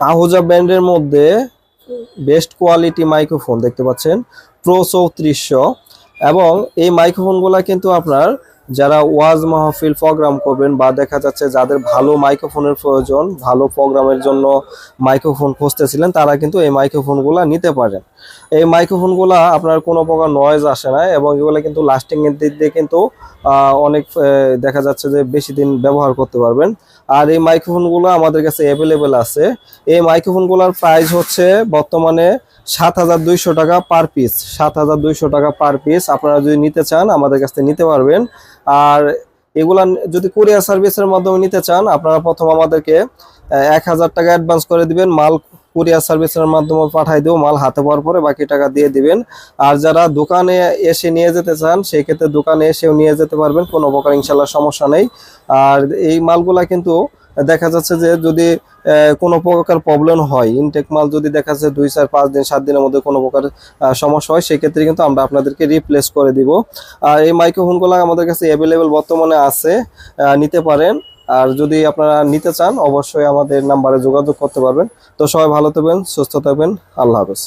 আহুজা ব্র্যান্ডের মধ্যে best quality microphone দেখতে পাচ্ছেন, প্রো 3400। এবং এই মাইক্রোফোনগুলো কিন্তু আপনার যারা ওয়াজ মাহফিল প্রোগ্রাম করবেন বা দেখা যাচ্ছে যাদের ভালো মাইক্রোফোনের প্রয়োজন, ভালো প্রোগ্রামের জন্য মাইক্রোফোন খুঁজতেছিলেন, তারা কিন্তু এই মাইক্রোফোনগুলো নিতে পারেন। এই মাইক্রোফোনগুলো আপনার কোনো প্রকার নয়েজ আসে না এবং এগুলো কিন্তু লাস্টিং এর দিক দিয়ে কিন্তু অনেক দেখা যাচ্ছে যে বেশি দিন ব্যবহার করতে পারবেন। আর এই মাইক্রোফোনগুলো আমাদের কাছে অ্যাভেলেবেল আছে। এই মাইক্রোফোনগুলোর প্রাইস হচ্ছে বর্তমানে 7200 টাকা পার পিস। 7200 টাকা পার পিস। আপনারা যদি নিতে চান আমাদের কাছ থেকে নিতে পারবেন। আর এগুলা যদি কুরিয়ার সার্ভিসের মাধ্যমে নিতে চান, আপনারা প্রথম আমাদেরকে 1000 টাকা অ্যাডভান্স করে দিবেন, মাল কুরিয়ার সার্ভিসের মাধ্যমে পাঠাই দেবো, মাল হাতে পাওয়ার পরে বাকি টাকা দিয়ে দিবেন। আর যারা দোকানে এসে নিয়ে যেতে চান সেই ক্ষেত্রে দোকানে এসেও নিয়ে যেতে পারবেন, কোনো প্রকার ইনশাল্লাহ সমস্যা নেই। আর এই মালগুলা কিন্তু দেখা যাচ্ছে যে যদি কোনো প্রকার প্রবলেম হয়, ইনটেক মাল যদি দেখা যাচ্ছে 2 4 5 দিন 7 দিনের মধ্যে কোনো প্রকার সমস্যা হয়, সেই ক্ষেত্রে কিন্তু আমরা আপনাদেরকে রিপ্লেস করে দিব। আর এই মাইক্রোফোনগুলো আমাদের কাছে অ্যাভেলেবেল বর্তমানে আছে, নিতে পারেন। আর যদি আপনারা নিতে চান অবশ্যই আমাদের নাম্বারে যোগাযোগ করতে পারবেন। তো সবাই ভালো থাকবেন, সুস্থ থাকবেন, আল্লাহ হাফেজ।